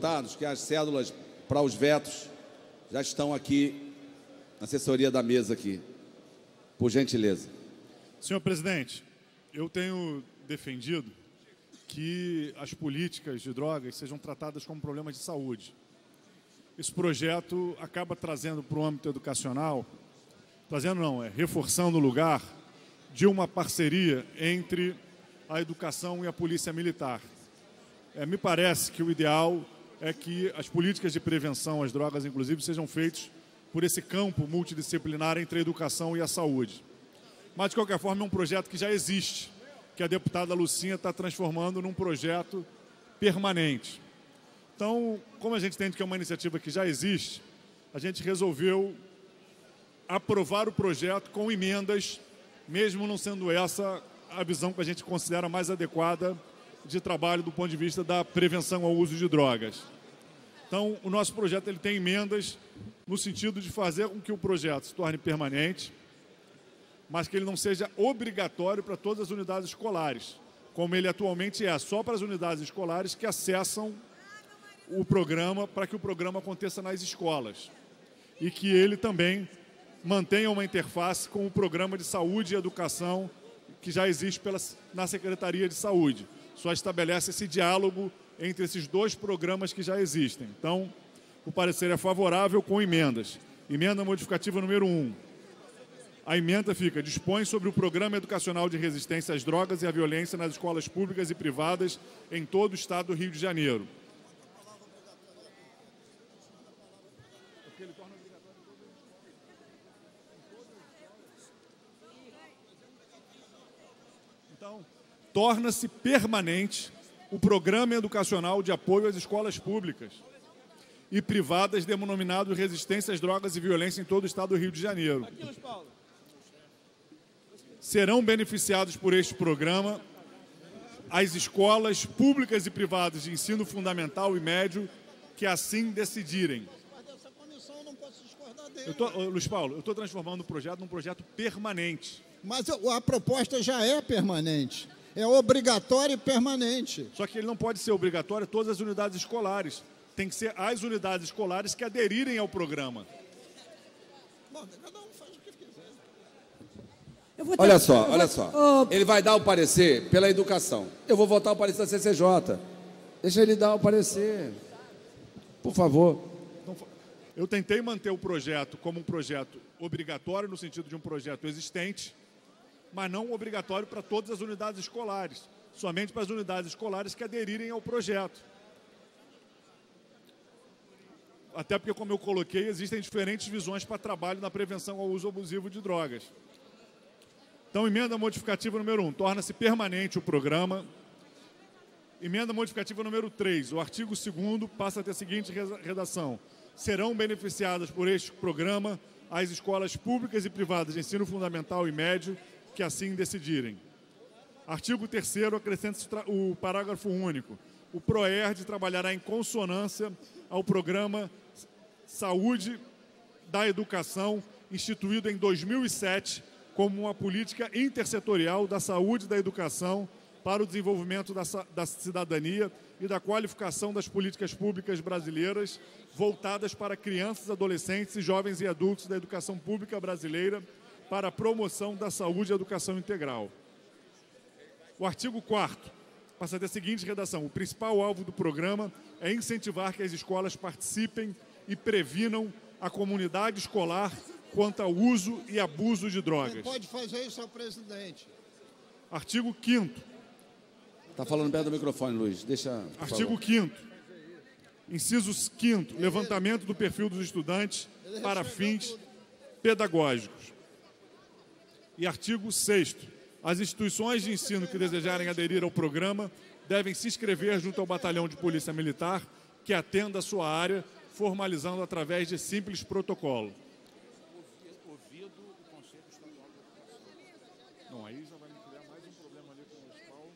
deputados que as cédulas para os vetos já estão aqui na assessoria da mesa aqui. Por gentileza. Senhor presidente, eu tenho defendido que as políticas de drogas sejam tratadas como problemas de saúde. Esse projeto acaba trazendo para o âmbito educacional, reforçando o lugar de uma parceria entre a educação e a polícia militar. Me parece que o ideal é que as políticas de prevenção às drogas, inclusive, sejam feitas por esse campo multidisciplinar entre a educação e a saúde. Mas, de qualquer forma, é um projeto que já existe, que a deputada Lucinha está transformando num projeto permanente. Então, como a gente entende que é uma iniciativa que já existe, a gente resolveu aprovar o projeto com emendas, mesmo não sendo essa a visão que a gente considera mais adequada de trabalho do ponto de vista da prevenção ao uso de drogas. Então, o nosso projeto ele tem emendas no sentido de fazer com que o projeto se torne permanente, mas que ele não seja obrigatório para todas as unidades escolares, como ele atualmente é, só para as unidades escolares que acessam o programa para que o programa aconteça nas escolas. E que ele também mantenha uma interface com o programa de saúde e educação que já existe na Secretaria de Saúde. Só estabelece esse diálogo entre esses dois programas que já existem. Então, o parecer é favorável com emendas. Emenda modificativa número 1. A emenda fica: dispõe sobre o Programa Educacional de Resistência às Drogas e à Violência nas escolas públicas e privadas em todo o estado do Rio de Janeiro. Então, torna-se permanente o Programa Educacional de Apoio às Escolas Públicas e Privadas, denominado Resistência às Drogas e Violência em todo o estado do Rio de Janeiro. Serão beneficiados por este programa as escolas públicas e privadas de ensino fundamental e médio que assim decidirem. Luiz Paulo, eu estou transformando o projeto num projeto permanente. Mas a proposta já é permanente. É obrigatório e permanente. Só que ele não pode ser obrigatório a todas as unidades escolares. Tem que ser as unidades escolares que aderirem ao programa. Bom, cada um faz o que quiser. Olha só. Ele vai dar o parecer pela educação. Eu vou votar o parecer da CCJ. Deixa ele dar o parecer. Por favor. Eu tentei manter o projeto como um projeto obrigatório, no sentido de um projeto existente, mas não obrigatório para todas as unidades escolares. Somente para as unidades escolares que aderirem ao projeto. Até porque, como eu coloquei, existem diferentes visões para trabalho na prevenção ao uso abusivo de drogas. Então, emenda modificativa número 1, torna-se permanente o programa. Emenda modificativa número 3, o artigo 2º passa a ter a seguinte redação: serão beneficiadas por este programa as escolas públicas e privadas de ensino fundamental e médio que assim decidirem. Artigo 3º, acrescenta-se o parágrafo único. O PROERD trabalhará em consonância ao programa Saúde da Educação, instituído em 2007 como uma política intersetorial da saúde e da educação para o desenvolvimento da cidadania e da qualificação das políticas públicas brasileiras voltadas para crianças, adolescentes, jovens e adultos da educação pública brasileira para a promoção da saúde e educação integral. O artigo 4º passa a ter a seguinte redação: o principal alvo do programa é incentivar que as escolas participem e previnam a comunidade escolar quanto ao uso e abuso de drogas. Quem pode fazer isso é o presidente. Artigo 5º. Está falando perto do microfone, Luiz. Deixa. Artigo 5º. Inciso 5º. Levantamento do perfil dos estudantes para fins pedagógicos. E artigo 6º. As instituições de ensino que desejarem aderir ao programa devem se inscrever junto ao batalhão de polícia militar que atenda a sua área, formalizando através de simples protocolo. Não, aí já vai me criar mais um problema ali com o Luiz Paulo.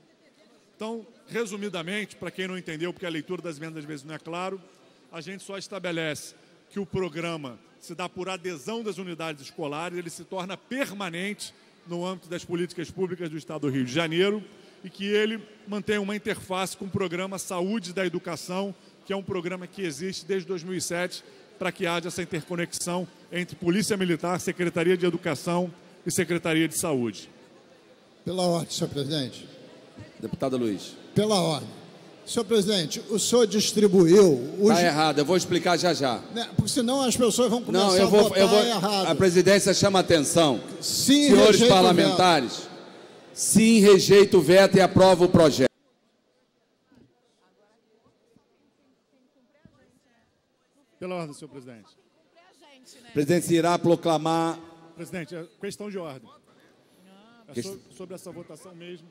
Então, resumidamente, para quem não entendeu, porque a leitura das emendas às vezes não é claro, a gente só estabelece que o programa se dá por adesão das unidades escolares, ele se torna permanente no âmbito das políticas públicas do Estado do Rio de Janeiro e que ele mantém uma interface com o programa Saúde da Educação, que é um programa que existe desde 2007 para que haja essa interconexão entre Polícia Militar, Secretaria de Educação e Secretaria de Saúde. Pela ordem, senhor presidente. Deputado Luiz. Pela ordem. Senhor presidente, o senhor distribuiu... Está errado, eu vou explicar já já. Porque senão as pessoas vão começar a votar errado. A presidência chama atenção. Sim, senhores parlamentares, sim, rejeita o veto e aprova o projeto. Pela ordem, senhor presidente. O presidente irá proclamar... Presidente, é questão de ordem. Sobre essa votação mesmo,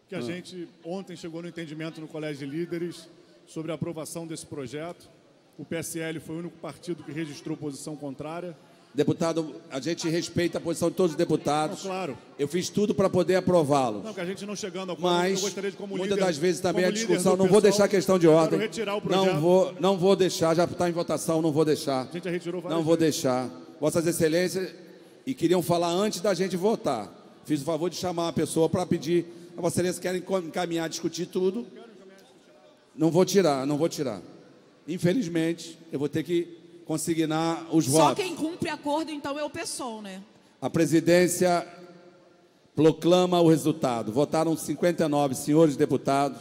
que a gente ontem chegou no entendimento no Colégio de Líderes sobre a aprovação desse projeto. O PSL foi o único partido que registrou posição contrária. Deputado, a gente respeita a posição de todos os deputados. Não, claro. Eu fiz tudo para poder aprová-lo. Não, que a gente não chegando ao quórum, mas eu gostaria de, como muitas líder, das vezes também a discussão, não pessoal, vou deixar a questão de ordem. Quero retirar o projeto. Não vou deixar, já está em votação, não vou deixar. A gente já retirou várias Não vou vezes. deixar. Vossas Excelências, e queriam falar antes da gente votar. Fiz o favor de chamar uma pessoa para pedir. A Vossa Excelência querem encaminhar, discutir tudo. Não vou tirar. Infelizmente, eu vou ter que consignar os votos. Só quem cumpre acordo, então, é o PSOL, né? A presidência proclama o resultado. Votaram 59 senhores deputados,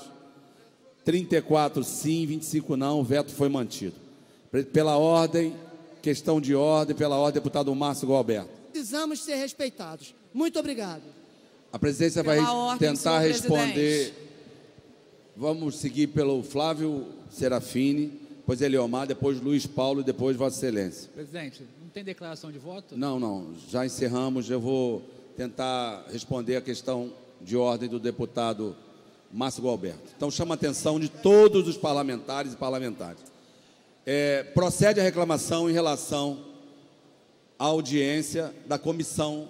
34 sim, 25 não, o veto foi mantido. Pela ordem, questão de ordem, pela ordem, deputado Márcio Gualberto. Precisamos ser respeitados. Muito obrigado. A presidência vai ordem, tentar responder. presidente. Vamos seguir pelo Flávio Serafini, depois Eliomar, depois Luiz Paulo e depois Vossa Excelência. Presidente, não tem declaração de voto? Não, já encerramos. Eu vou tentar responder a questão de ordem do deputado Márcio Gualberto. Então, chama a atenção de todos os parlamentares e parlamentares. Procede a reclamação em relação à audiência da comissão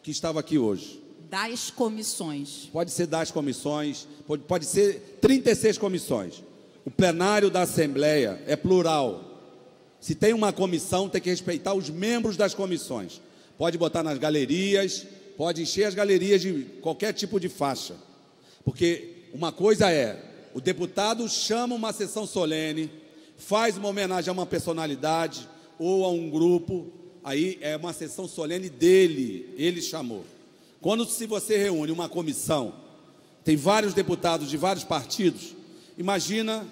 que estava aqui hoje. Das comissões. Pode ser das comissões, pode ser 36 comissões. O plenário da Assembleia é plural. Se tem uma comissão, tem que respeitar os membros das comissões. Pode botar nas galerias, pode encher as galerias de qualquer tipo de faixa. Porque uma coisa é, o deputado chama uma sessão solene, faz uma homenagem a uma personalidade ou a um grupo, aí é uma sessão solene dele, ele chamou. Quando se você reúne uma comissão, tem vários deputados de vários partidos, imagina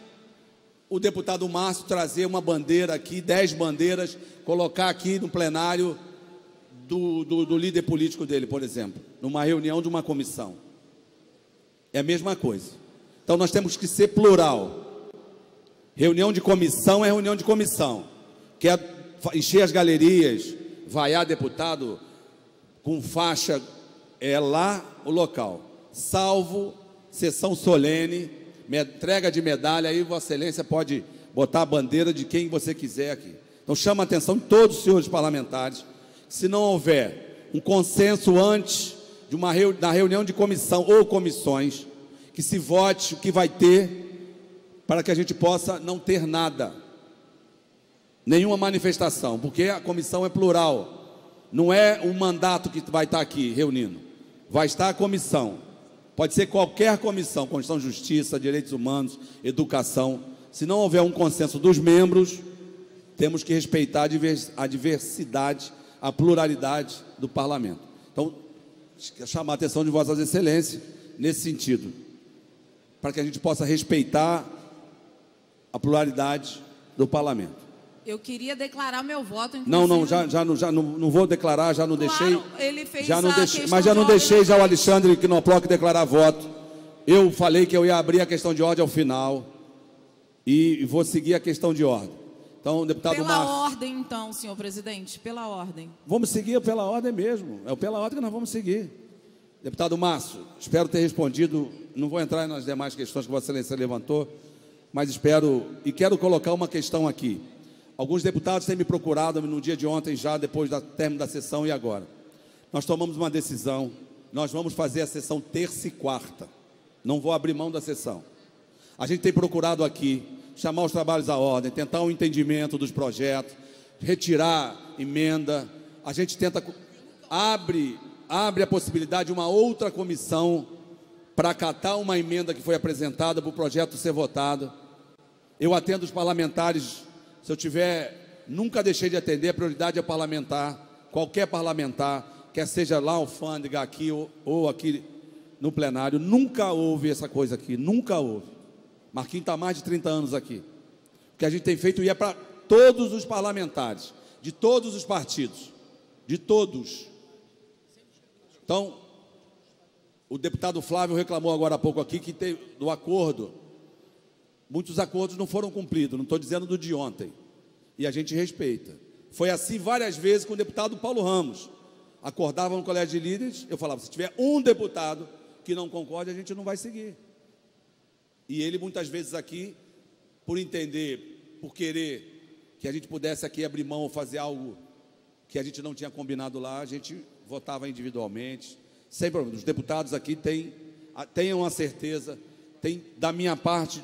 o deputado Márcio trazer uma bandeira aqui, 10 bandeiras, colocar aqui no plenário do líder político dele, por exemplo, numa reunião de uma comissão. É a mesma coisa. Então nós temos que ser plural. Reunião de comissão é reunião de comissão. Quer encher as galerias, vaiar deputado com faixa, é lá o local. Salvo sessão solene, entrega de medalha, aí Vossa Excelência pode botar a bandeira de quem você quiser aqui. Então chama a atenção de todos os senhores parlamentares, que se não houver um consenso antes de da reunião de comissão ou comissões, que se vote o que vai ter, para que a gente possa não ter nada, nenhuma manifestação, porque a comissão é plural, não é um mandato que vai estar aqui reunindo, vai estar a comissão, pode ser qualquer comissão, Constituição, Justiça, Direitos Humanos, Educação. Se não houver um consenso dos membros, temos que respeitar a diversidade, a pluralidade do parlamento. Então, chamar a atenção de Vossas Excelências nesse sentido, para que a gente possa respeitar a pluralidade do parlamento. Eu queria declarar meu voto. Não vou declarar, já não claro, deixei. Ele fez já não deixei, mas já não deixei já o Alexandre Knoploch declarar voto. Eu falei que eu ia abrir a questão de ordem ao final e vou seguir a questão de ordem. Então, deputado Márcio. Pela ordem, então, senhor presidente, pela ordem. Vamos seguir pela ordem mesmo. É pela ordem que nós vamos seguir. Deputado Márcio, espero ter respondido. Não vou entrar nas demais questões que Vossa Excelência levantou, mas espero e quero colocar uma questão aqui. Alguns deputados têm me procurado no dia de ontem, já depois do término da sessão e agora. Nós tomamos uma decisão, nós vamos fazer a sessão terça e quarta. Não vou abrir mão da sessão. A gente tem procurado aqui chamar os trabalhos à ordem, tentar um entendimento dos projetos, retirar emenda. A gente tenta, abre a possibilidade de uma outra comissão para acatar uma emenda que foi apresentada para o projeto ser votado. Eu atendo os parlamentares, se eu tiver, nunca deixei de atender, a prioridade é parlamentar, qualquer parlamentar, quer seja lá alfândega aqui ou aqui no plenário, nunca houve essa coisa aqui, nunca houve. Marquinhos está há mais de 30 anos aqui. O que a gente tem feito é para todos os parlamentares, de todos os partidos, de todos. Então, o deputado Flávio reclamou agora há pouco aqui que tem, do acordo, muitos acordos não foram cumpridos, não estou dizendo do de ontem, e a gente respeita. Foi assim várias vezes com o deputado Paulo Ramos. Acordava no colégio de líderes, eu falava, se tiver um deputado que não concorde, a gente não vai seguir. E ele muitas vezes aqui, por entender, por querer que a gente pudesse aqui abrir mão ou fazer algo que a gente não tinha combinado lá, a gente votava individualmente, sem problema. Os deputados aqui tenham a certeza, tem da minha parte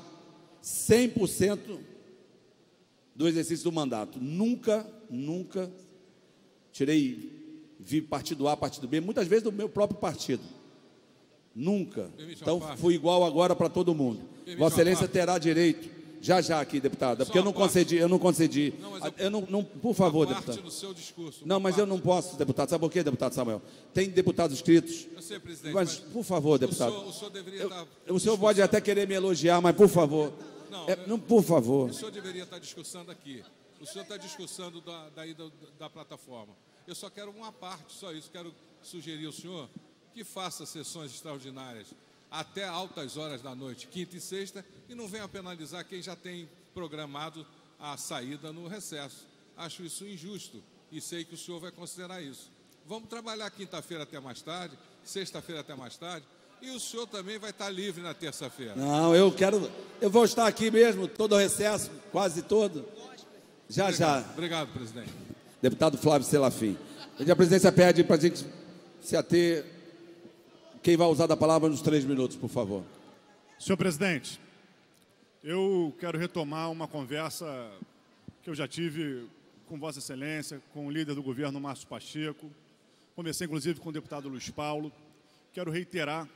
100% do exercício do mandato. Nunca vi partido A, partido B, muitas vezes do meu próprio partido. Nunca. Então, fui igual agora para todo mundo. Vossa Excelência terá direito, já aqui, deputada, porque eu não concedi. Por favor, deputado. No seu discurso, não, mas eu não posso, deputado. Sabe por quê, deputado Samuel? Tem deputados inscritos. Eu sei, presidente. Mas, por favor, deputado. O senhor deveria estar... O senhor pode até querer me elogiar, mas, por favor. Não, por favor. O senhor deveria estar discursando aqui. O senhor está discursando da ida da plataforma. Eu só quero uma parte, só isso. Quero sugerir ao senhor que faça sessões extraordinárias até altas horas da noite, quinta e sexta, e não venha penalizar quem já tem programado a saída no recesso. Acho isso injusto e sei que o senhor vai considerar isso. Vamos trabalhar quinta-feira até mais tarde, sexta-feira até mais tarde, e o senhor também vai estar livre na terça-feira. Não, eu vou estar aqui mesmo, todo o recesso, quase todo. Já. Obrigado, presidente. Deputado Flávio Serafim. A presidência pede para a gente se ater. Quem vai usar da palavra nos 3 minutos, por favor. Senhor presidente, eu quero retomar uma conversa que eu já tive com Vossa Excelência, com o líder do governo, Márcio Pacheco. Conversei, inclusive, com o deputado Luiz Paulo. Quero reiterar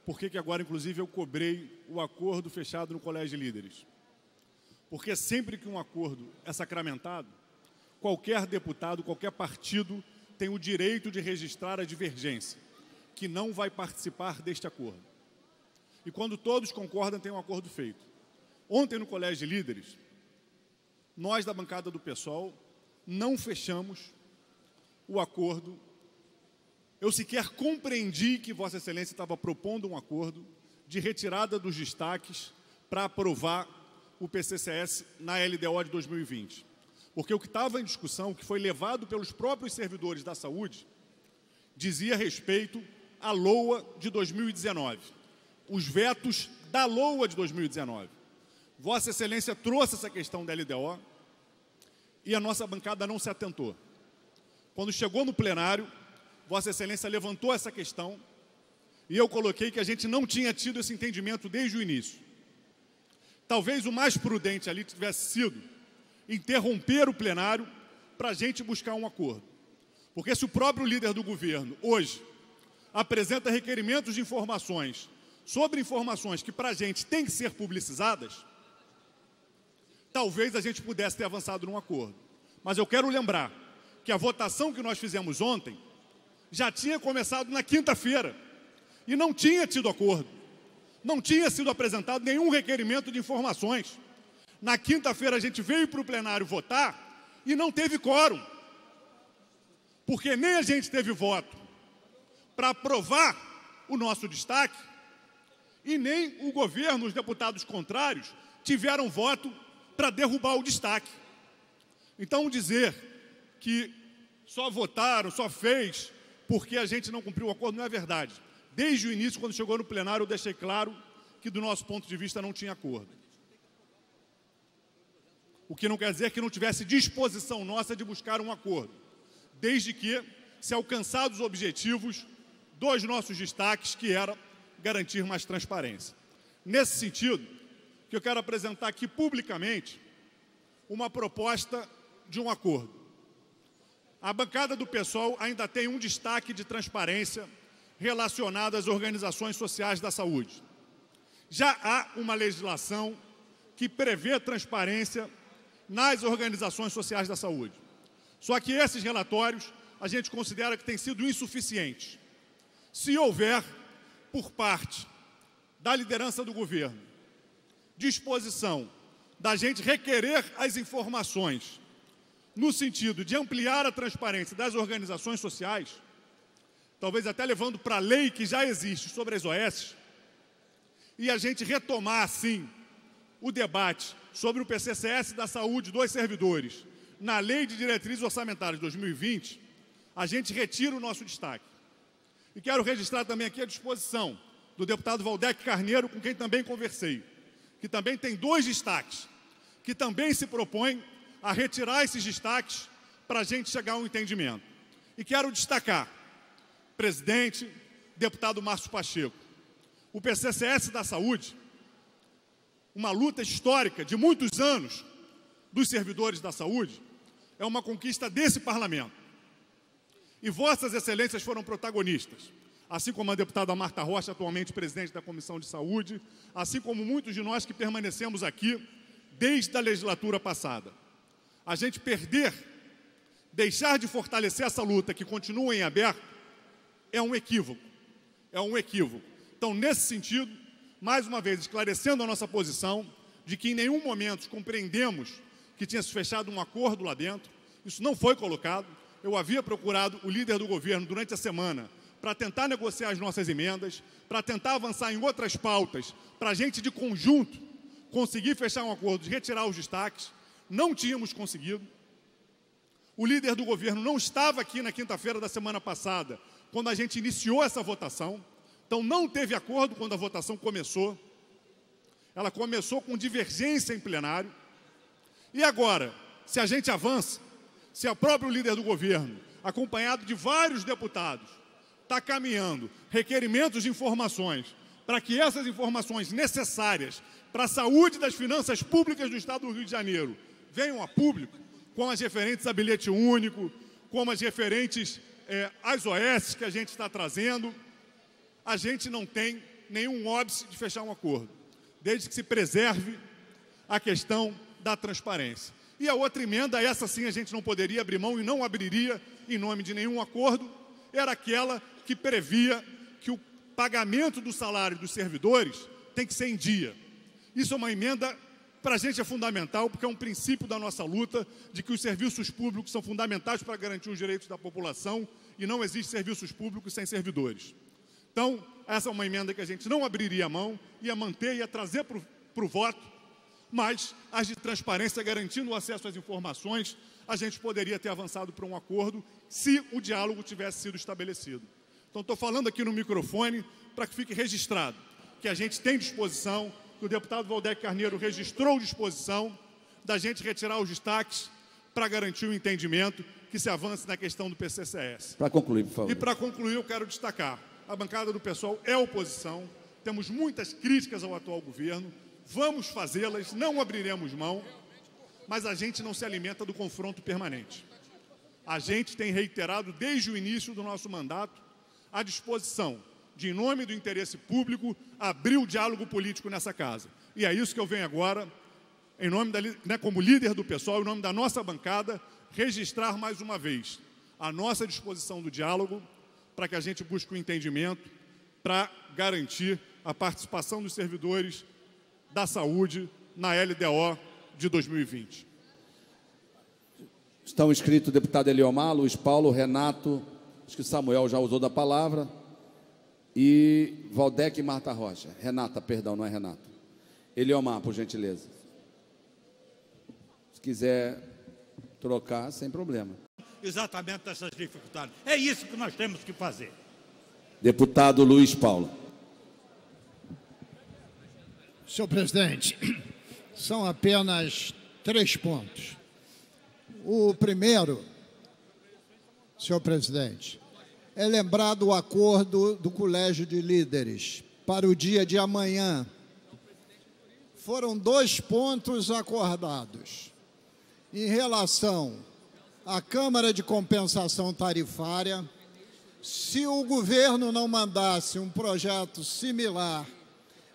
porque que agora, inclusive, eu cobrei o acordo fechado no Colégio de Líderes. Porque sempre que um acordo é sacramentado, qualquer deputado, qualquer partido tem o direito de registrar a divergência, que não vai participar deste acordo. E quando todos concordam, tem um acordo feito. Ontem, no Colégio de Líderes, nós da bancada do PSOL não fechamos o acordo. Eu sequer compreendi que Vossa Excelência estava propondo um acordo de retirada dos destaques para aprovar o PCCS na LDO de 2020. Porque o que estava em discussão, que foi levado pelos próprios servidores da saúde, dizia respeito à LOA de 2019, os vetos da LOA de 2019. Vossa Excelência trouxe essa questão da LDO e a nossa bancada não se atentou. Quando chegou no plenário, Vossa Excelência levantou essa questão e eu coloquei que a gente não tinha tido esse entendimento desde o início. Talvez o mais prudente ali tivesse sido interromper o plenário para a gente buscar um acordo. Porque se o próprio líder do governo, hoje, apresenta requerimentos de informações sobre informações que para a gente têm que ser publicizadas, talvez a gente pudesse ter avançado num acordo. Mas eu quero lembrar que a votação que nós fizemos ontem já tinha começado na quinta-feira e não tinha tido acordo. Não tinha sido apresentado nenhum requerimento de informações. Na quinta-feira a gente veio para o plenário votar e não teve quórum. Porque nem a gente teve voto para aprovar o nosso destaque e nem o governo, os deputados contrários, tiveram voto para derrubar o destaque. Então, dizer que só votaram, só fez porque a gente não cumpriu o acordo não é verdade. Desde o início, quando chegou no plenário, eu deixei claro que, do nosso ponto de vista, não tinha acordo. O que não quer dizer que não tivesse disposição nossa de buscar um acordo, desde que se alcançados os objetivos dos nossos destaques, que era garantir mais transparência. Nesse sentido, que eu quero apresentar aqui publicamente uma proposta de um acordo. A bancada do PSOL ainda tem um destaque de transparência relacionado às organizações sociais da saúde. Já há uma legislação que prevê transparência nas organizações sociais da saúde. Só que esses relatórios a gente considera que têm sido insuficientes. Se houver, por parte da liderança do governo, disposição da gente requerer as informações no sentido de ampliar a transparência das organizações sociais, talvez até levando para a lei que já existe sobre as OS, e a gente retomar, assim, o debate sobre o PCCS da saúde dos servidores na Lei de Diretrizes Orçamentárias de 2020, a gente retira o nosso destaque. E quero registrar também aqui a disposição do deputado Valdec Carneiro, com quem também conversei, que também tem 2 destaques, que também se propõe a retirar esses destaques para a gente chegar a um entendimento. E quero destacar, presidente, deputado Márcio Pacheco, o PCCS da saúde, uma luta histórica de muitos anos dos servidores da saúde, é uma conquista desse parlamento. E vossas excelências foram protagonistas, assim como a deputada Marta Rocha, atualmente presidente da Comissão de Saúde, assim como muitos de nós que permanecemos aqui desde a legislatura passada. A gente deixar de fortalecer essa luta que continua em aberto, é um equívoco. É um equívoco. Então, nesse sentido, mais uma vez, esclarecendo a nossa posição de que em nenhum momento compreendemos que tinha se fechado um acordo lá dentro, isso não foi colocado. Eu havia procurado o líder do governo durante a semana para tentar negociar as nossas emendas, para tentar avançar em outras pautas, para a gente, de conjunto, conseguir fechar um acordo de retirar os destaques. Não tínhamos conseguido. O líder do governo não estava aqui na quinta-feira da semana passada, quando a gente iniciou essa votação. Então, não teve acordo quando a votação começou. Ela começou com divergência em plenário. E agora, se a gente avança, se o próprio líder do governo, acompanhado de vários deputados, está caminhando requerimentos de informações para que essas informações necessárias para a saúde das finanças públicas do Estado do Rio de Janeiro venham a público, como as referentes a bilhete único, como as referentes às OS que a gente está trazendo, a gente não tem nenhum óbice de fechar um acordo, desde que se preserve a questão da transparência. E a outra emenda, essa sim a gente não poderia abrir mão e não abriria em nome de nenhum acordo, era aquela que previa que o pagamento do salário dos servidores tem que ser em dia. Isso é uma emenda, para a gente é fundamental, porque é um princípio da nossa luta, de que os serviços públicos são fundamentais para garantir os direitos da população e não existe serviços públicos sem servidores. Então, essa é uma emenda que a gente não abriria a mão, ia manter, ia trazer para o voto, mas as de transparência, garantindo o acesso às informações, a gente poderia ter avançado para um acordo se o diálogo tivesse sido estabelecido. Então, estou falando aqui no microfone para que fique registrado que a gente tem disposição, que o deputado Valdec Carneiro registrou disposição da gente retirar os destaques para garantir o entendimento que se avance na questão do PCCS. Para concluir, por favor. E para concluir, eu quero destacar, a bancada do PSOL é oposição, temos muitas críticas ao atual governo, vamos fazê-las, não abriremos mão, mas a gente não se alimenta do confronto permanente. A gente tem reiterado desde o início do nosso mandato a disposição de, em nome do interesse público, abrir o diálogo político nessa casa. E é isso que eu venho agora, em nome como líder do PSOL, em nome da nossa bancada, registrar mais uma vez a nossa disposição do diálogo para que a gente busque o entendimento para garantir a participação dos servidores da saúde na LDO de 2020. Estão inscritos o deputado Eliomar, Luiz Paulo, Renato, acho que Samuel já usou da palavra, e Valdec e Marta Rocha. Renata, perdão, não é Renato. Eliomar, por gentileza. Se quiser trocar, sem problema. Exatamente essas dificuldades. É isso que nós temos que fazer. Deputado Luiz Paulo. Senhor presidente, são apenas 3 pontos. O primeiro, senhor presidente, é lembrar do acordo do Colégio de Líderes para o dia de amanhã. Foram 2 pontos acordados. Em relação à Câmara de Compensação Tarifária, se o governo não mandasse um projeto similar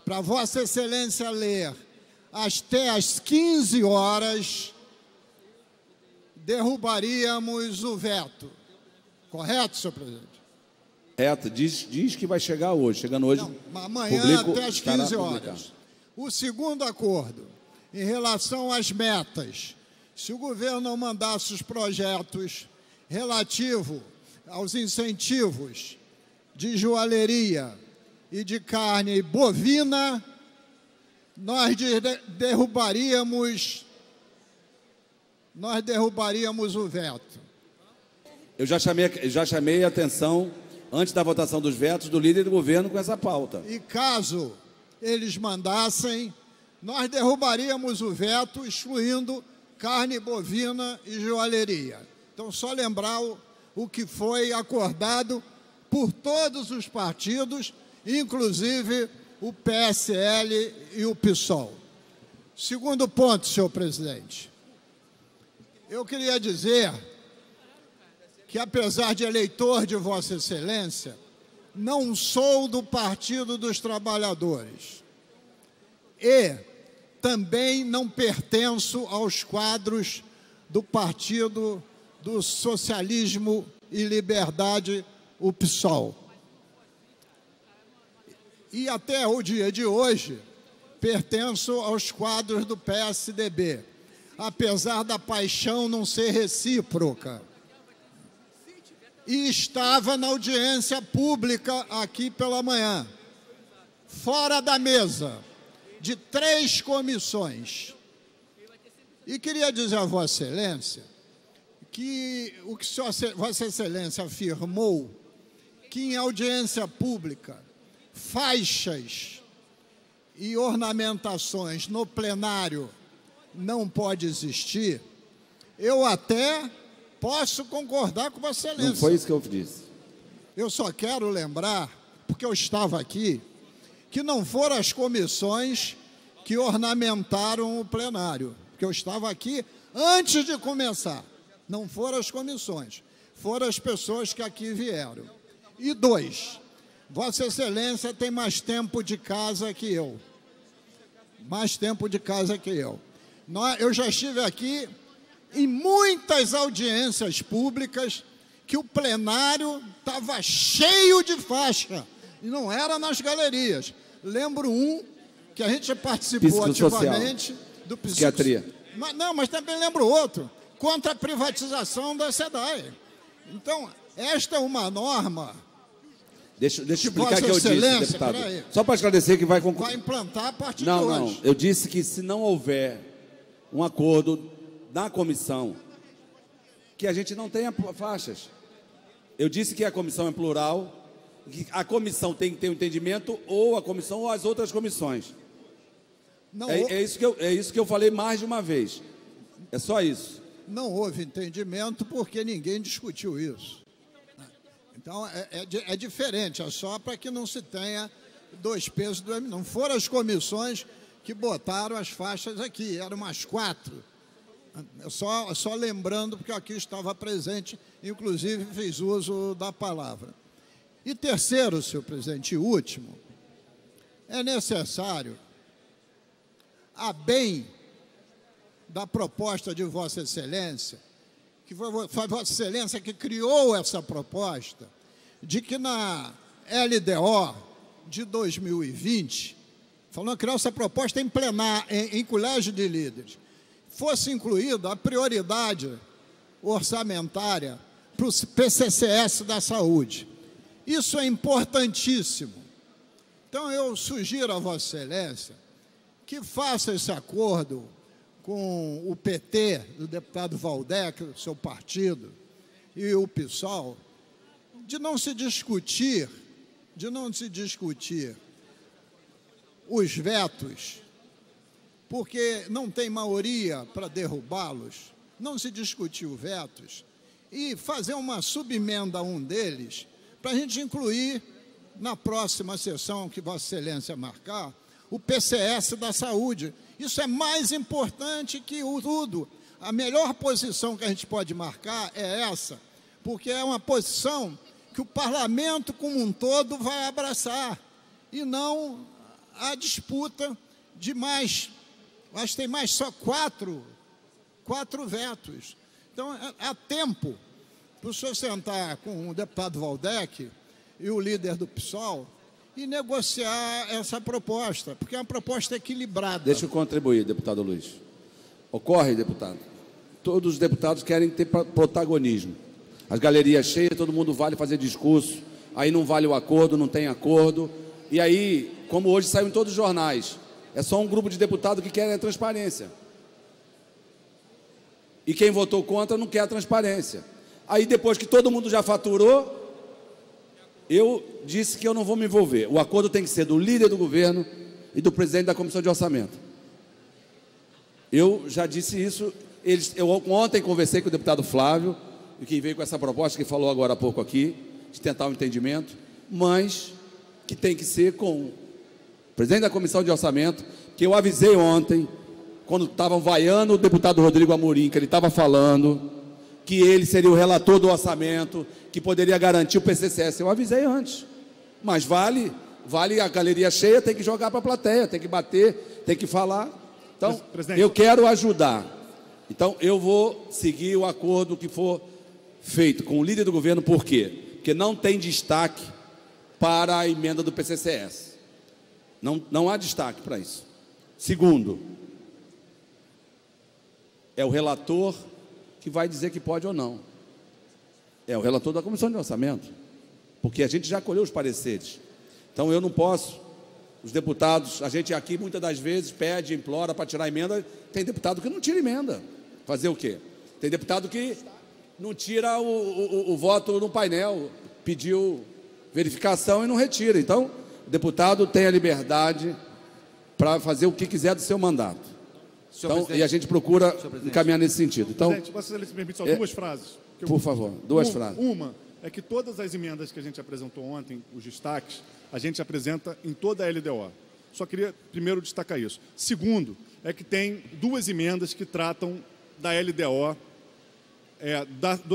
para Vossa Excelência ler até às 15 horas, derrubaríamos o veto. Correto, senhor presidente? Correto. Diz que vai chegar hoje. Chegando hoje. Não, amanhã até às 15 horas. O segundo acordo, em relação às metas, se o governo não mandasse os projetos relativos aos incentivos de joalheria e de carne bovina, nós derrubaríamos o veto. Eu já chamei a atenção, antes da votação dos vetos, do líder do governo com essa pauta. E caso eles mandassem, nós derrubaríamos o veto, excluindo carne bovina e joalheria. Então, só lembrar o que foi acordado por todos os partidos, inclusive o PSL e o PSOL. Segundo ponto, senhor presidente. Eu queria dizer que, apesar de eleitor de Vossa Excelência, não sou do Partido dos Trabalhadores e também não pertenço aos quadros do Partido do Socialismo e Liberdade, o PSOL. E até o dia de hoje pertenço aos quadros do PSDB, apesar da paixão não ser recíproca. E estava na audiência pública aqui pela manhã, fora da mesa, de 3 comissões. E queria dizer a Vossa Excelência que o que Vossa Excelência afirmou, que em audiência pública, faixas e ornamentações no plenário não pode existir, eu até posso concordar com Vossa Excelência. Não foi isso que eu disse. Eu só quero lembrar, porque eu estava aqui, que não foram as comissões que ornamentaram o plenário, porque eu estava aqui antes de começar. Não foram as comissões, foram as pessoas que aqui vieram. E 2, Vossa Excelência tem mais tempo de casa que eu. Mais tempo de casa que eu. Eu já estive aqui em muitas audiências públicas que o plenário estava cheio de faixa, e não era nas galerias. Lembro que a gente participou ativamente do psiquiatria. Mas também lembro outro, contra a privatização da SEDAI. Então, esta é uma norma... Deixa eu explicar o que eu disse, deputado. Só para esclarecer que vai concluir. Vai implantar a partir de hoje. Não. Eu disse que se não houver um acordo na comissão, que a gente não tenha faixas. Eu disse que a comissão é plural, que a comissão tem que ter um entendimento, ou a comissão ou as outras comissões. Não, é isso que eu falei mais de uma vez. É só isso. Não houve entendimento porque ninguém discutiu isso. Então, é diferente, é só para que não se tenha 2 pesos, 2 medidas. Não foram as comissões que botaram as faixas aqui, eram umas 4. Só lembrando, porque aqui estava presente, inclusive fiz uso da palavra. E terceiro, senhor presidente, e último, é necessário, a bem da proposta de Vossa Excelência, que foi Vossa Excelência que criou essa proposta, de que na LDO de 2020, falando criar essa proposta em colégio de líderes, fosse incluída a prioridade orçamentária para o PCCS da saúde. Isso é importantíssimo. Então, eu sugiro a Vossa Excelência que faça esse acordo com o PT, do deputado Valdec, do seu partido, e o PSOL, de não se discutir os vetos, porque não tem maioria para derrubá-los, não se discutiu vetos, e fazer uma subemenda a um deles, para a gente incluir na próxima sessão que Vossa Excelência marcar, o PCS da saúde. Isso é mais importante que tudo. A melhor posição que a gente pode marcar é essa, porque é uma posição que o parlamento como um todo vai abraçar, e não a disputa de mais Acho que tem mais só quatro vetos. Então, há tempo para o senhor sentar com o deputado Valdec e o líder do PSOL e negociar essa proposta, porque é uma proposta equilibrada. Deixa eu contribuir, deputado Luiz. Ocorre, deputado, todos os deputados querem ter protagonismo. As galerias cheias, todo mundo vale fazer discurso, aí não vale o acordo, não tem acordo. E aí, como hoje saiu em todos os jornais, é só um grupo de deputados que querem a transparência. E quem votou contra não quer a transparência. Aí, depois que todo mundo já faturou, eu disse que eu não vou me envolver. O acordo tem que ser do líder do governo e do presidente da Comissão de Orçamento. Eu já disse isso. Eu ontem conversei com o deputado Flávio, que veio com essa proposta que falou agora há pouco aqui, de tentar um entendimento, mas que tem que ser com o presidente da Comissão de Orçamento, que eu avisei ontem, quando estavam vaiando o deputado Rodrigo Amorim, que ele estava falando que ele seria o relator do orçamento, que poderia garantir o PCCS. Eu avisei antes, mas vale a galeria cheia, tem que jogar para a plateia, tem que bater, tem que falar. Então, eu quero ajudar. Então, eu vou seguir o acordo que for feito com o líder do governo. Por quê? Porque não tem destaque para a emenda do PCCS. Não há destaque para isso. Segundo, é o relator que vai dizer que pode ou não. É o relator da Comissão de Orçamento, porque a gente já colheu os pareceres. Então eu não posso, os deputados, a gente aqui muitas das vezes pede, implora para tirar emenda, tem deputado que não tira emenda. Fazer o quê? Tem deputado que não tira o voto no painel, pediu verificação e não retira. Então, o deputado tem a liberdade para fazer o que quiser do seu mandato. Então, e a gente procura encaminhar nesse sentido. Então, presidente, Vossa Excelência me permite só duas frases. Por favor, duas frases. Uma é que todas as emendas que a gente apresentou ontem, os destaques, a gente apresenta em toda a LDO. Só queria primeiro destacar isso. Segundo, é que tem duas emendas que tratam da LDO,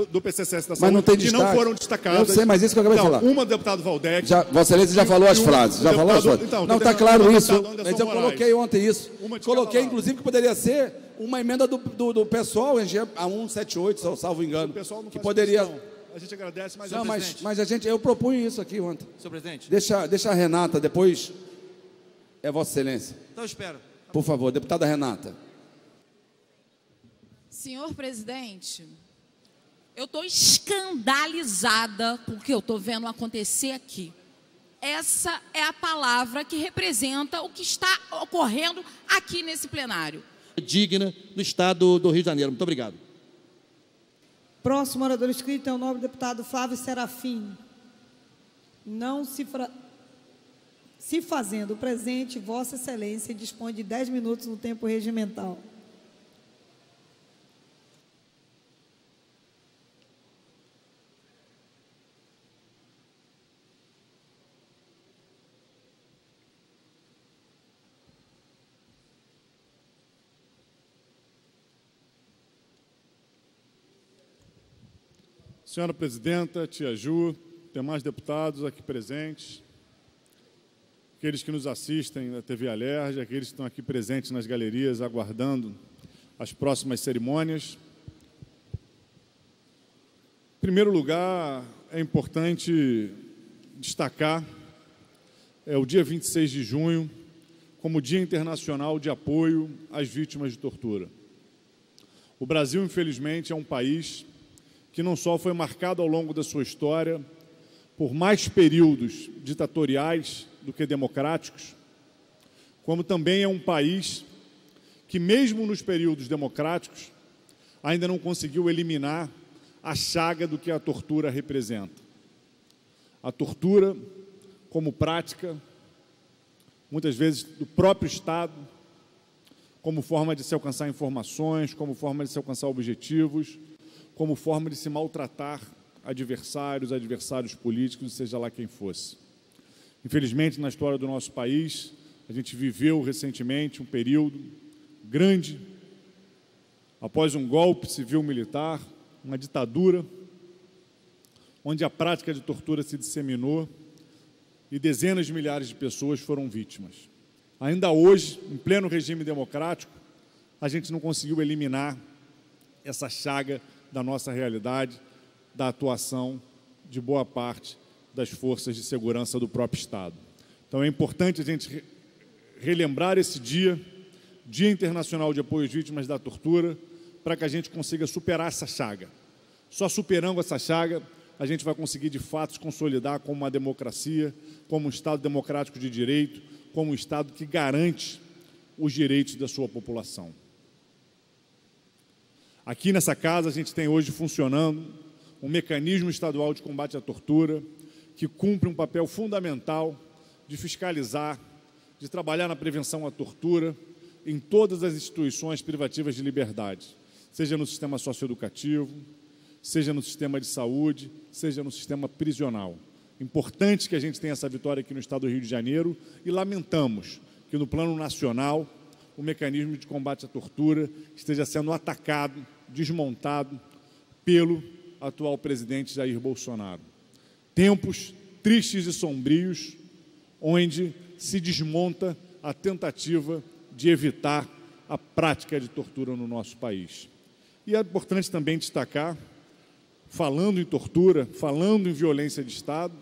do PCCS da Saúde, mas não tem que destaque. não foram destacadas. Eu sei, mas isso que eu acabei de falar. Uma do deputado Valdec. Vossa Excelência já falou as frases. Já falou as frases. Então, não, está claro isso. Mas eu Moraes. coloquei ontem isso. Coloquei, inclusive, que poderia ser uma emenda do pessoal, a 178, salvo engano. O pessoal não que faz poderia. questão. A gente agradece, mas... Não, mas eu propunha isso aqui ontem. Senhor presidente. Deixa a Renata, depois é Vossa Excelência. Então, espero. Por favor, deputada Renata. Senhor presidente, eu estou escandalizada com o que eu estou vendo acontecer aqui. Essa é a palavra que representa o que está ocorrendo aqui nesse plenário. Digna no estado do Rio de Janeiro. Muito obrigado. Próximo orador inscrito é o nobre deputado Flávio Serafim. Não se fazendo presente, Vossa Excelência dispõe de 10 minutos no tempo regimental. Senhora Presidenta, tia Ju, demais deputados aqui presentes, aqueles que nos assistem na TV Alerj, aqueles que estão aqui presentes nas galerias aguardando as próximas cerimônias. Em primeiro lugar, é importante destacar o dia 26 de junho como Dia Internacional de Apoio às Vítimas de Tortura. O Brasil, infelizmente, é um país que não só foi marcado ao longo da sua história por mais períodos ditatoriais do que democráticos, como também é um país que, mesmo nos períodos democráticos, ainda não conseguiu eliminar a chaga do que a tortura representa. A tortura como prática, muitas vezes do próprio Estado, como forma de se alcançar informações, como forma de se alcançar objetivos, como forma de se maltratar adversários políticos, seja lá quem fosse. Infelizmente, na história do nosso país, a gente viveu recentemente um período grande, após um golpe civil-militar, uma ditadura, onde a prática de tortura se disseminou e dezenas de milhares de pessoas foram vítimas. Ainda hoje, em pleno regime democrático, a gente não conseguiu eliminar essa chaga da nossa realidade, da atuação de boa parte das forças de segurança do próprio Estado. Então é importante a gente relembrar esse Dia Internacional de Apoio às Vítimas da Tortura, para que a gente consiga superar essa chaga. Só superando essa chaga, a gente vai conseguir de fato se consolidar como uma democracia, como um Estado democrático de direito, como um Estado que garante os direitos da sua população. Aqui nessa casa a gente tem hoje funcionando um mecanismo estadual de combate à tortura, que cumpre um papel fundamental de fiscalizar, de trabalhar na prevenção à tortura em todas as instituições privativas de liberdade, seja no sistema socioeducativo, seja no sistema de saúde, seja no sistema prisional. Importante que a gente tenha essa vitória aqui no Estado do Rio de Janeiro e lamentamos que no plano nacional o mecanismo de combate à tortura esteja sendo atacado, desmontado pelo atual presidente Jair Bolsonaro. Tempos tristes e sombrios, onde se desmonta a tentativa de evitar a prática de tortura no nosso país. E é importante também destacar, falando em tortura, falando em violência de Estado,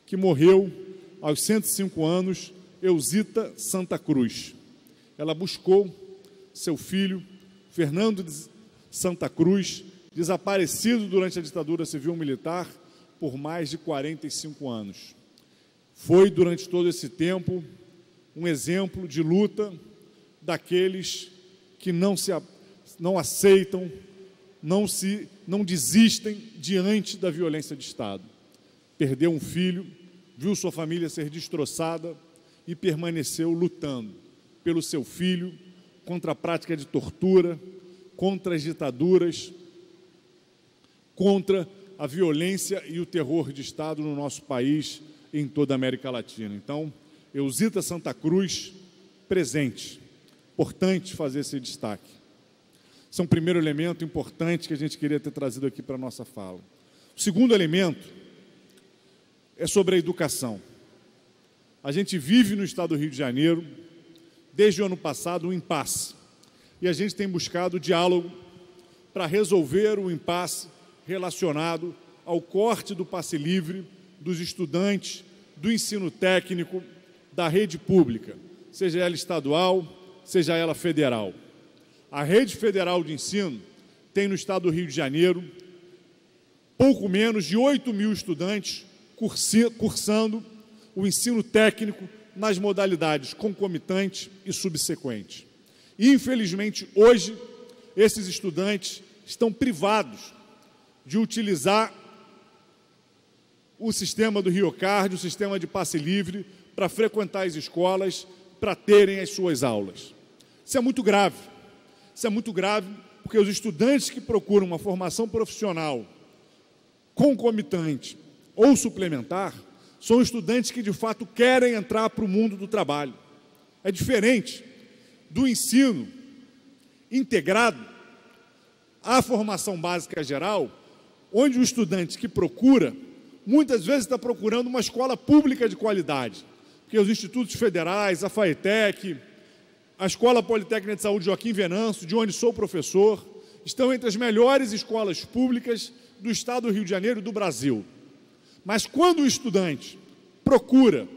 que morreu aos 105 anos Elzita Santa Cruz. Ela buscou seu filho, Fernando de Santa Cruz, desaparecido durante a ditadura civil-militar por mais de 45 anos. Foi, durante todo esse tempo, um exemplo de luta daqueles que não aceitam, não desistem diante da violência de Estado. Perdeu um filho, viu sua família ser destroçada e permaneceu lutando pelo seu filho, contra a prática de tortura, contra as ditaduras, contra a violência e o terror de Estado no nosso país e em toda a América Latina. Então, Elzita Santa Cruz, presente. Importante fazer esse destaque. Esse é um primeiro elemento importante que a gente queria ter trazido aqui para a nossa fala. O segundo elemento é sobre a educação. A gente vive no Estado do Rio de Janeiro, desde o ano passado, um impasse. E a gente tem buscado diálogo para resolver o impasse relacionado ao corte do passe livre dos estudantes do ensino técnico da rede pública, seja ela estadual, seja ela federal. A rede federal de ensino tem no Estado do Rio de Janeiro pouco menos de 8.000 estudantes cursando o ensino técnico nas modalidades concomitante e subsequente. E, infelizmente, hoje, esses estudantes estão privados de utilizar o sistema do RioCard, o sistema de passe livre, para frequentar as escolas, para terem as suas aulas. Isso é muito grave. Isso é muito grave porque os estudantes que procuram uma formação profissional concomitante ou suplementar são estudantes que, de fato, querem entrar para o mundo do trabalho. É diferente do ensino integrado à formação básica geral, onde o estudante que procura, muitas vezes está procurando uma escola pública de qualidade, porque os institutos federais, a FAETEC, a Escola Politécnica de Saúde Joaquim Venâncio, de onde sou professor, estão entre as melhores escolas públicas do Estado do Rio de Janeiro e do Brasil. Mas quando o estudante procura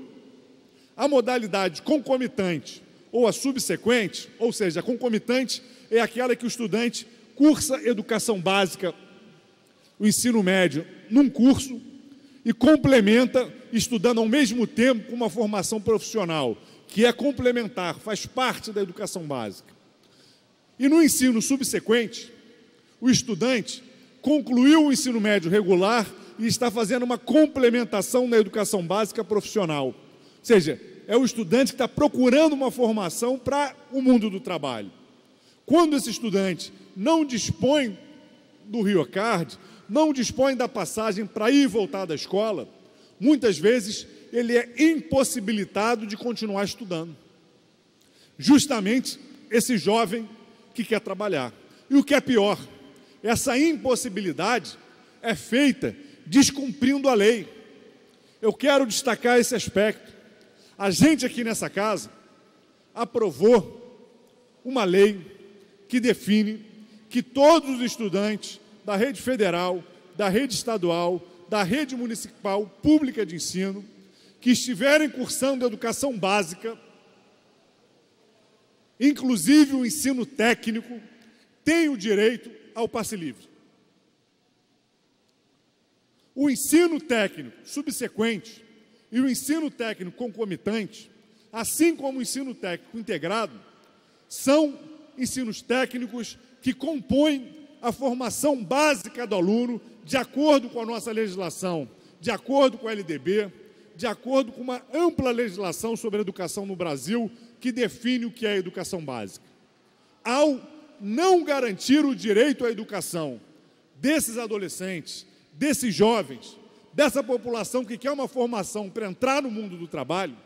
a modalidade concomitante ou a subsequente, ou seja, a concomitante é aquela que o estudante cursa educação básica, o ensino médio, num curso e complementa estudando ao mesmo tempo com uma formação profissional, que é complementar, faz parte da educação básica. E no ensino subsequente, o estudante concluiu o ensino médio regular e está fazendo uma complementação na educação básica profissional. Ou seja, é o estudante que está procurando uma formação para o mundo do trabalho. Quando esse estudante não dispõe do RioCard, não dispõe da passagem para ir e voltar da escola, muitas vezes ele é impossibilitado de continuar estudando. Justamente esse jovem que quer trabalhar. E o que é pior, essa impossibilidade é feita descumprindo a lei. Eu quero destacar esse aspecto. A gente aqui nessa casa aprovou uma lei que define que todos os estudantes da rede federal, da rede estadual, da rede municipal pública de ensino, que estiverem cursando educação básica, inclusive o ensino técnico, têm o direito ao passe livre. O ensino técnico subsequente e o ensino técnico concomitante, assim como o ensino técnico integrado, são ensinos técnicos que compõem a formação básica do aluno de acordo com a nossa legislação, de acordo com a LDB, de acordo com uma ampla legislação sobre a educação no Brasil que define o que é educação básica. Ao não garantir o direito à educação desses adolescentes, desses jovens, dessa população que quer uma formação para entrar no mundo do trabalho,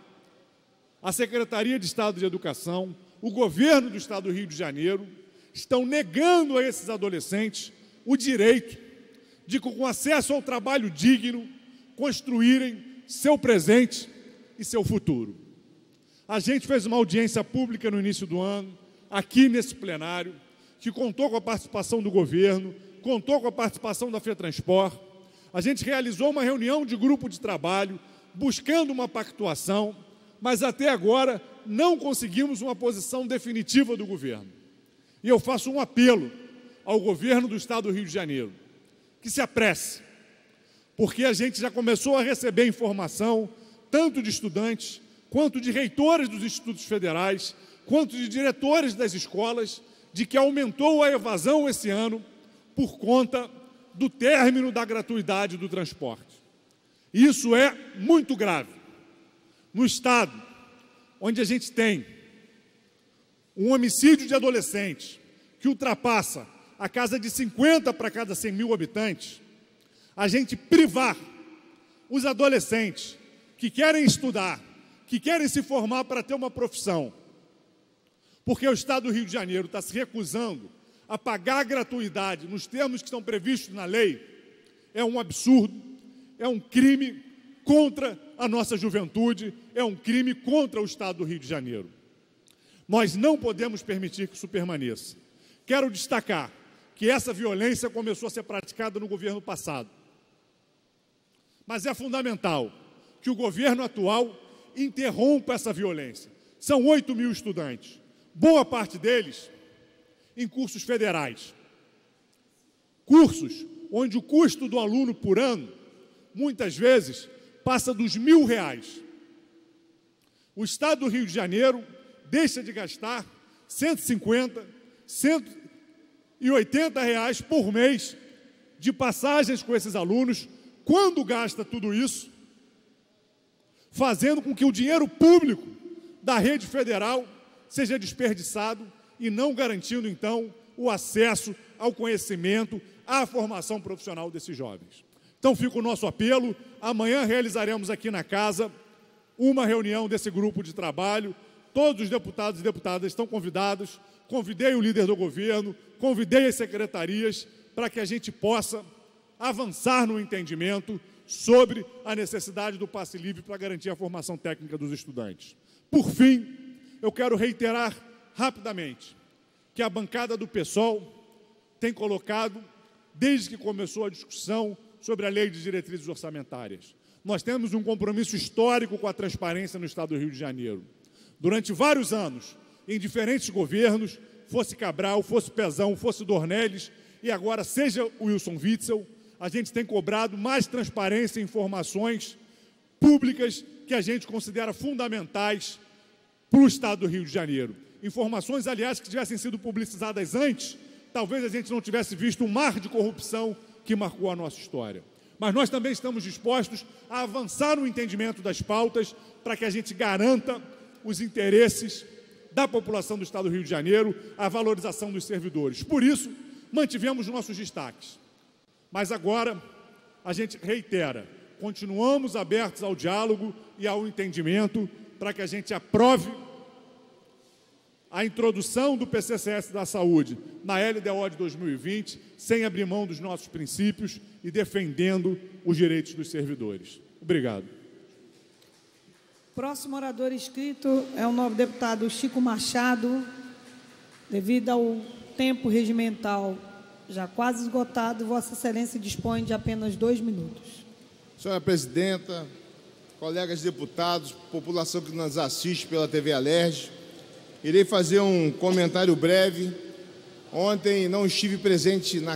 a Secretaria de Estado de Educação, o governo do Estado do Rio de Janeiro, estão negando a esses adolescentes o direito de, com acesso ao trabalho digno, construírem seu presente e seu futuro. A gente fez uma audiência pública no início do ano, aqui nesse plenário, que contou com a participação do governo, contou com a participação da FETranspor. A gente realizou uma reunião de grupo de trabalho, buscando uma pactuação, mas até agora não conseguimos uma posição definitiva do governo. E eu faço um apelo ao governo do Estado do Rio de Janeiro, que se apresse, porque a gente já começou a receber informação, tanto de estudantes, quanto de reitores dos institutos federais, quanto de diretores das escolas, de que aumentou a evasão esse ano por conta do término da gratuidade do transporte. Isso é muito grave. No Estado, onde a gente tem um homicídio de adolescentes que ultrapassa a casa de 50 para cada 100 mil habitantes, a gente privar os adolescentes que querem estudar, que querem se formar para ter uma profissão, porque o Estado do Rio de Janeiro está se recusando a pagar a gratuidade nos termos que estão previstos na lei, é um absurdo, é um crime contra a nossa juventude, é um crime contra o Estado do Rio de Janeiro. Nós não podemos permitir que isso permaneça. Quero destacar que essa violência começou a ser praticada no governo passado. Mas é fundamental que o governo atual interrompa essa violência. São 8 mil estudantes, boa parte deles em cursos federais. Cursos onde o custo do aluno por ano, muitas vezes, passa dos R$1.000. O Estado do Rio de Janeiro deixa de gastar R$150, R$180 por mês de passagens com esses alunos, quando gasta tudo isso, fazendo com que o dinheiro público da rede federal seja desperdiçado e não garantindo, então, o acesso ao conhecimento, à formação profissional desses jovens. Então, fica o nosso apelo. Amanhã realizaremos aqui na casa uma reunião desse grupo de trabalho. Todos os deputados e deputadas estão convidados. Convidei o líder do governo, convidei as secretarias para que a gente possa avançar no entendimento sobre a necessidade do passe livre para garantir a formação técnica dos estudantes. Por fim, eu quero reiterar rapidamente que a bancada do PSOL tem colocado, desde que começou a discussão sobre a Lei de Diretrizes Orçamentárias. Nós temos um compromisso histórico com a transparência no Estado do Rio de Janeiro. Durante vários anos, em diferentes governos, fosse Cabral, fosse Pezão, fosse Dornelles, e agora seja o Wilson Witzel, a gente tem cobrado mais transparência e informações públicas que a gente considera fundamentais para o Estado do Rio de Janeiro. Informações, aliás, que tivessem sido publicizadas antes, talvez a gente não tivesse visto um mar de corrupção que marcou a nossa história. Mas nós também estamos dispostos a avançar no entendimento das pautas para que a gente garanta os interesses da população do Estado do Rio de Janeiro, a valorização dos servidores. Por isso, mantivemos nossos destaques. Mas agora, a gente reitera, continuamos abertos ao diálogo e ao entendimento para que a gente aprove a introdução do PCCS da Saúde na LDO de 2020, sem abrir mão dos nossos princípios e defendendo os direitos dos servidores. Obrigado. Próximo orador inscrito é o novo deputado Chico Machado. Devido ao tempo regimental já quase esgotado, Vossa Excelência dispõe de apenas 2 minutos. Senhora Presidenta, colegas deputados, população que nos assiste pela TV Alerj, irei fazer um comentário breve. Ontem não estive presente na